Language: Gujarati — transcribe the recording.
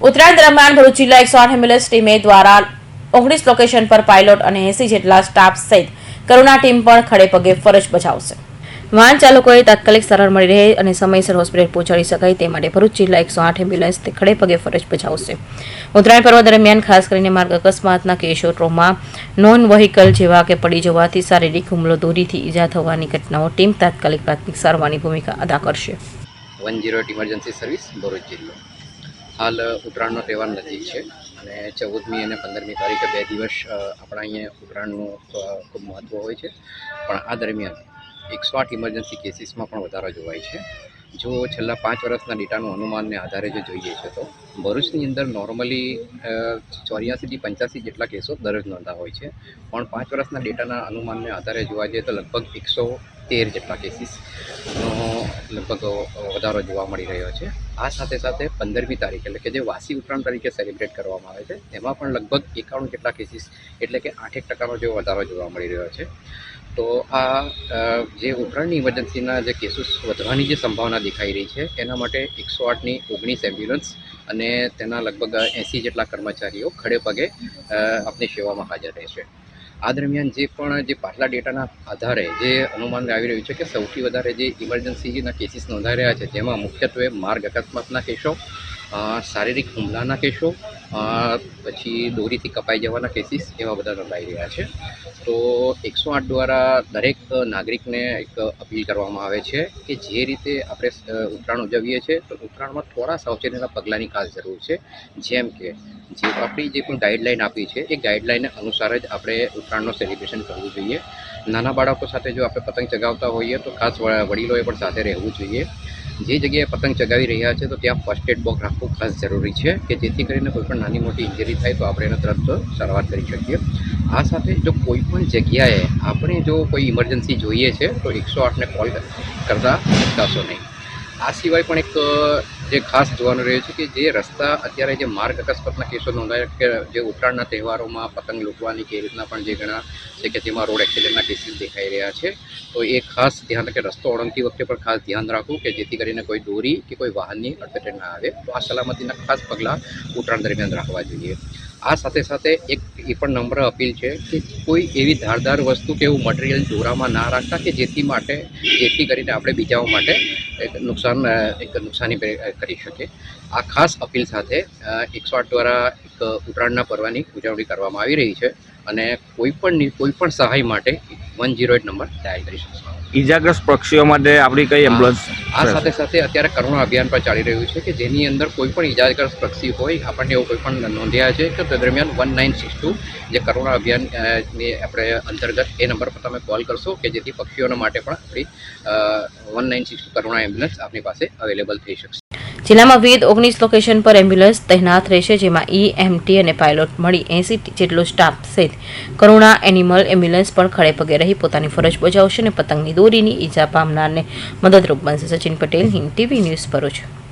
ઉત્તરાયણ દરમિયાન ભરૂચ જિલ્લા 108 એમ્બ્યુલન્સ ટીમે દ્વારા 19 લોકેશન પર પાયલોટ અને 80 જેટલા સ્ટાફ સહિત કરુણા ટીમ પણ ખડે પગે ફરજ બજાવશે. વાહન ચાલકોએ તાત્કાલિક સારવાર મળી રહે અને સમયસર હોસ્પિટલ પહોંચાડી શકાય તે માટે ભરૂચ જિલ્લા 108 એમ્બ્યુલન્સ ખડે પગે ફરજ બજાવશે. ઉત્તરાયણ પર્વ દરમિયાન ખાસ કરીને માર્ગ અકસ્માતના કેસો, ટ્રોમા, નોન વ્હીકલ જેવા કે પડી જવાથી, શારીરિક હુમલો, દોરીથી ઈજા થવાની ઘટનાઓ ટીમ તાત્કાલિક પ્રાથમિક સારવારની ભૂમિકા અદા કરશે. 108 ઇમરજન્સી સર્વિસ ભરૂચ જિલ્લો. હાલ ઉત્તરાયણનો તહેવાર નજીક છે અને 14મી અને 15મી તારીખે 2 દિવસ આપણા અહીંયા ઉત્તરાયણનું ખૂબ મહત્ત્વ હોય છે. પણ આ દરમિયાન 108 ઇમરજન્સી કેસીસમાં પણ વધારો જોવાય છે. જો છેલ્લા 5 વર્ષના ડેટાનું અનુમાનને આધારે જો જોઈએ છે તો ભરૂચની અંદર નોર્મલી 84 થી 85 જેટલા કેસો દરરોજ નોંધા હોય છે. પણ 5 વર્ષના ડેટાના અનુમાનને આધારે જોવા જઈએ તો લગભગ 113 જેટલા કેસીસનો લગભગ વધારો જોવા મળી રહ્યો છે. આ સાથે સાથે 15મી તારીખ એટલે કે જે વાસી ઉત્તરાયણ તરીકે સેલિબ્રેટ કરવામાં આવે છે તેમાં પણ લગભગ 91 જેટલા કેસીસ એટલે કે 8% જેવો વધારો જોવા મળી રહ્યો છે. તો આ જે ઉત્તરાયણની ઇમરજન્સીના જે કેસીસ વધવાની જે સંભાવના દેખાઈ રહી છે એના માટે 108ની 19 એમ્બ્યુલન્સ અને તેના લગભગ 80 જેટલા કર્મચારીઓ ખડે પગે આપની સેવામાં હાજર રહેશે. આ દરમિયાન જે પાછલા ડેટાના આધારે જે અનુમાન આવી રહ્યું છે કે સૌથી વધારે જે ઇમરજન્સીના કેસીસ નોંધાઈ રહ્યા છે જેમાં મુખ્યત્વે માર્ગ અકસ્માતના કેસો, શારીરિક હુમલાના કેસો, પછી દોરીથી કપાઈ જવાના કેસીસ એવા બધા નોંધાઈ રહ્યા છે. તો 108 દ્વારા દરેક નાગરિકને એક અપીલ કરવામાં આવે છે કે જે રીતે આપણે ઉત્તરાયણ ઉજવીએ છીએ તો ઉત્તરાયણમાં થોડા સાવચેતીના પગલાંની ખાસ જરૂર છે. જેમ કે આપણી જે પણ ગાઈડલાઈન આપી છે એ ગાઈડલાઈન અનુસાર જ આપણે ઉત્તરાયણનું સેલિબ્રેશન કરવું જોઈએ. નાના બાળકો સાથે જો આપણે પતંગ ચગાવતા હોઈએ તો ખાસ વડીલોએ પણ સાથે રહેવું જોઈએ. જે જગ્યાએ પતંગ ચગાવી રહ્યા છે તો ત્યાં ફર્સ્ટ એડ બોક્સ રાખવું ખાસ જરૂરી છે કે જેથી કરીને કોઈ પણ નાની મોટી ઇન્જરી થાય તો આપણે એને તરત સારવાર કરી શકીએ. આ સાથે જો કોઈ પણ જગ્યાએ આપણે જો કોઈ ઇમરજન્સી જોઈએ છે તો 108ને કોલ કરતા અટકાશો નહીં. આ સિવાય પણ એક જે ખાસ જોવાનું રહ્યું છે કે જે રસ્તા અત્યારે જે માર્ગ અકસ્માતના કેસો નોંધાયા કે જે ઉત્તરાયણના તહેવારોમાં પતંગ લૂંટવાની કે એ રીતના પણ જે ઘણા છે કે જેમાં રોડ એક્સિડન્ટના કેસીસ દેખાઈ રહ્યા છે. તો એ ખાસ ધ્યાન કે રસ્તો ઓળંગતી વખતે પણ ખાસ ધ્યાન રાખવું કે જેથી કરીને કોઈ દોરી કે કોઈ વાહનની અડફેટે ના આવે. તો આ સલામતીના ખાસ પગલાં ઉત્તરાયણ દરમિયાન રાખવા જોઈએ. આ સાથે સાથે એક એ પણ નમ્ર અપીલ છે કે કોઈ એવી ધારદાર વસ્તુ કે એવું મટીરિયલ દોરામાં ના રાખતા કે જેથી કરીને આપણે બીજાઓ માટે નુકસાની કરી શકીએ. આ ખાસ અપીલ સાથે 108 દ્વારા એક ઉત્તરાયણના પર્વની ઉજવણી કરવામાં આવી રહી છે અને કોઈ પણ સહાય માટે 108 નંબર ડાયલ કરી શકશો. ઈજાગ્રસ્ત પક્ષીઓ માટે આપણી કઈ એમ્બ્યુલન્સ? આ સાથે સાથે અત્યારે કરુણા અભિયાન પણ ચાલી રહ્યું છે કે જેની અંદર કોઈ પણ ઈજાગ્રસ્ત પક્ષી હોય આપણને એવું કોઈ પણ નોંધ્યા છે કે તે દરમિયાન 1962 જે કરુણા અભિયાનની આપણે અંતર્ગત એ નંબર પર તમે કોલ કરશો કે જેથી પક્ષીઓના માટે પણ આપણી 1962 કરુણા એમ્બ્યુલન્સ આપની પાસે અવેલેબલ થઈ શકશે. જિલ્લામાં વિવિધ 19 લોકેશન પર એમ્બ્યુલન્સ તૈનાત રહેશે, જેમાં EMT અને પાયલોટ મળી 80 જેટલો સ્ટાફ સહિત કરુણા એનિમલ એમ્બ્યુલન્સ પણ ખડે પગે રહી પોતાની ફરજ બજાવશે અને પતંગની દોરીની ઈજા પામનારને મદદરૂપ બનશે. Sachin Patel, Hind TV news, Bharuch.